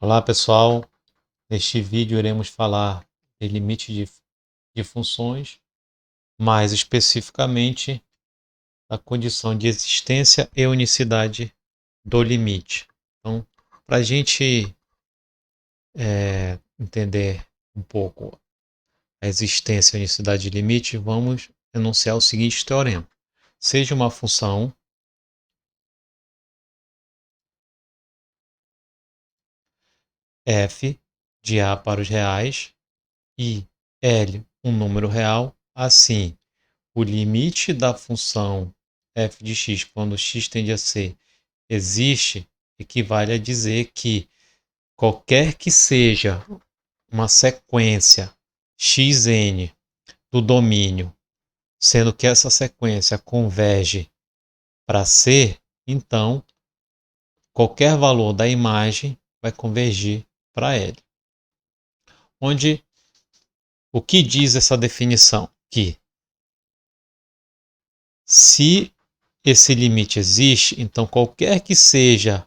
Olá pessoal, neste vídeo iremos falar de limite de funções, mais especificamente da condição de existência e unicidade do limite. Então, para a gente entender um pouco a existência e a unicidade de limite, vamos enunciar o seguinte teorema. Seja uma função f de a para os reais e L um número real, assim, o limite da função f de x quando x tende a c existe, equivale a dizer que qualquer que seja uma sequência xn do domínio, sendo que essa sequência converge para C, então qualquer valor da imagem vai convergir para L. Onde o que diz essa definição? Que se esse limite existe, então qualquer que seja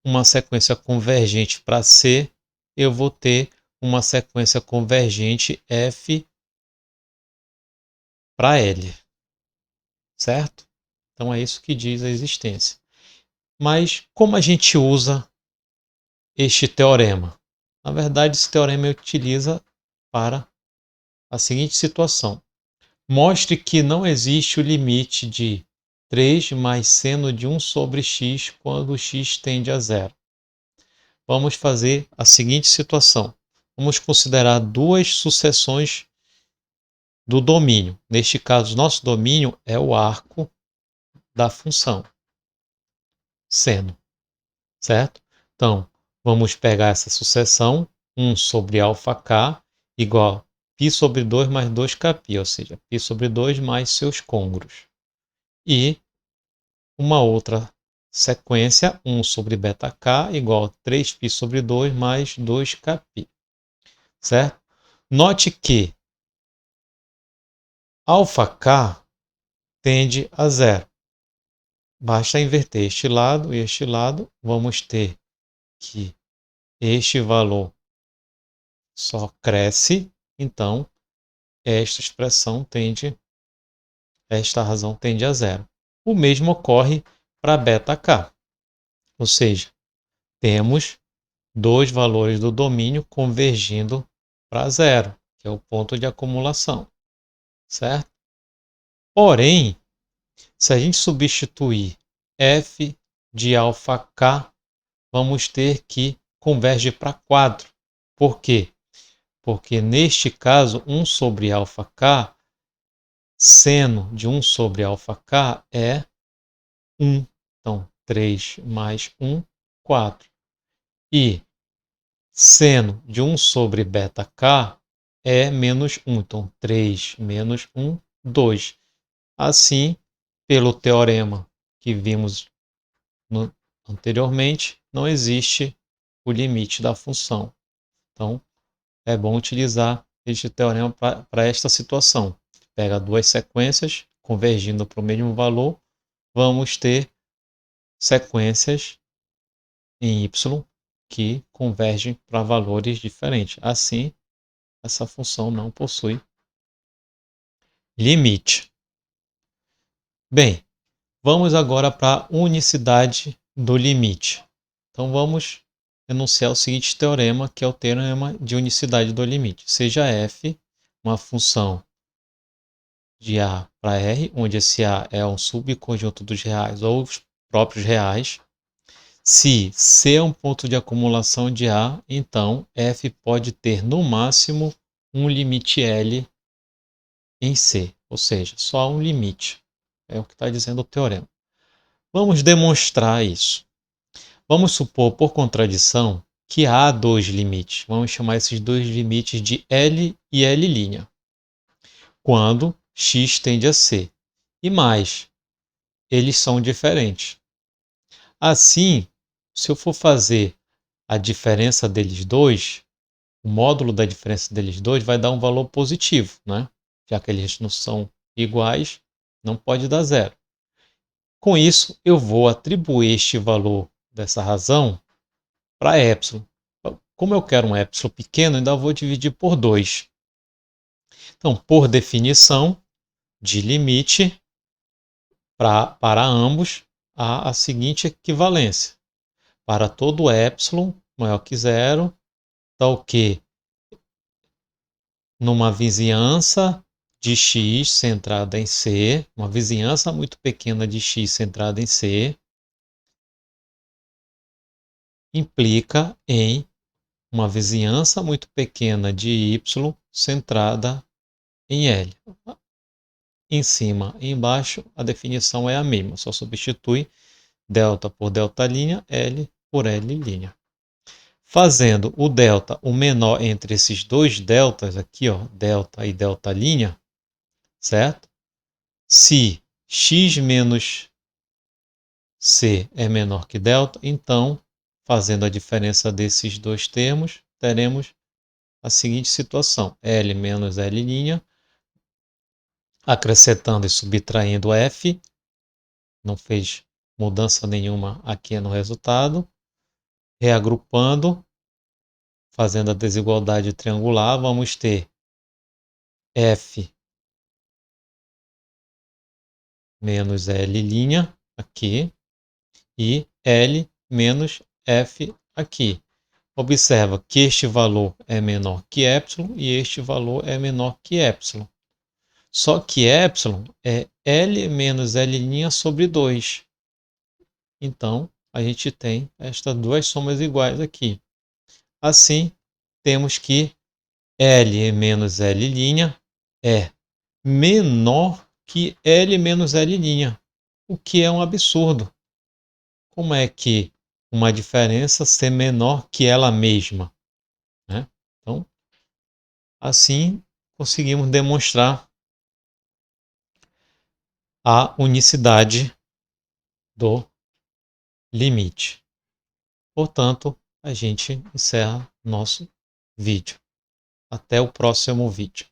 uma sequência convergente para C, eu vou ter uma sequência convergente F para L, certo? Então é isso que diz a existência. Mas como a gente usa este teorema? Na verdade, esse teorema utiliza para a seguinte situação. Mostre que não existe o limite de 3 mais seno de 1 sobre x quando x tende a zero. Vamos fazer a seguinte situação. Vamos considerar duas sucessões do domínio. Neste caso, nosso domínio é o arco da função seno, certo? Então, vamos pegar essa sucessão, 1 sobre αk igual a π sobre 2 mais 2kπ, ou seja, π sobre 2 mais seus côngruos. E uma outra sequência, 1 sobre βk igual a 3π sobre 2 mais 2kπ, certo? Note que αk tende a zero. Basta inverter este lado e este lado, vamos ter que este valor só cresce, então esta razão tende a zero. O mesmo ocorre para βk, ou seja, temos dois valores do domínio convergindo para zero, que é o ponto de acumulação, certo? Porém, se a gente substituir f de αk, vamos ter que converge para quadro. Por quê? Porque neste caso, 1 sobre αk, seno de 1 sobre αk é 1. Então, 3 mais 1, 4. E seno de 1 sobre βk é menos 1. Então, 3 menos 1, 2. Assim, pelo teorema que vimos anteriormente, não existe o limite da função. Então, é bom utilizar este teorema para esta situação. Pega duas sequências convergindo para o mesmo valor, vamos ter sequências em y que convergem para valores diferentes. Assim, essa função não possui limite. Bem, vamos agora para a unicidade do limite. Então, vamos enunciar o seguinte teorema, que é o teorema de unicidade do limite. Seja f uma função de A para R, onde esse A é um subconjunto dos reais ou os próprios reais. Se C é um ponto de acumulação de A, então f pode ter no máximo um limite L em C, ou seja, só um limite. É o que está dizendo o teorema. Vamos demonstrar isso. Vamos supor, por contradição, que há dois limites. Vamos chamar esses dois limites de L e L', quando x tende a C. E mais, eles são diferentes. Assim, se eu for fazer a diferença deles dois, o módulo da diferença deles dois vai dar um valor positivo, né? Já que eles não são iguais, não pode dar zero. Com isso, eu vou atribuir este valor dessa razão para ε. Como eu quero um epsilon pequeno, ainda vou dividir por 2. Então, por definição de limite, para ambos, há a seguinte equivalência. Para todo epsilon maior que zero, tal que numa vizinhança de x centrada em C, uma vizinhança muito pequena de x centrada em C, implica em uma vizinhança muito pequena de y centrada em L. Em cima e embaixo a definição é a mesma, só substitui delta por delta', L por L'. Fazendo o delta o menor entre esses dois deltas aqui, ó, delta e delta', certo? Se x menos c é menor que delta, então, fazendo a diferença desses dois termos, teremos a seguinte situação: L menos L', acrescentando e subtraindo f, não fez mudança nenhuma aqui no resultado, reagrupando, fazendo a desigualdade triangular, vamos ter f menos L' aqui e L menos f aqui. Observa que este valor é menor que epsilon e este valor é menor que epsilon. Só que epsilon é L menos L' sobre 2. Então, a gente tem estas duas somas iguais aqui. Assim, temos que L menos L' é menor que L menos L', o que é um absurdo. Como é que uma diferença ser menor que ela mesma, né? Então, assim conseguimos demonstrar a unicidade do limite. Portanto, a gente encerra nosso vídeo. Até o próximo vídeo.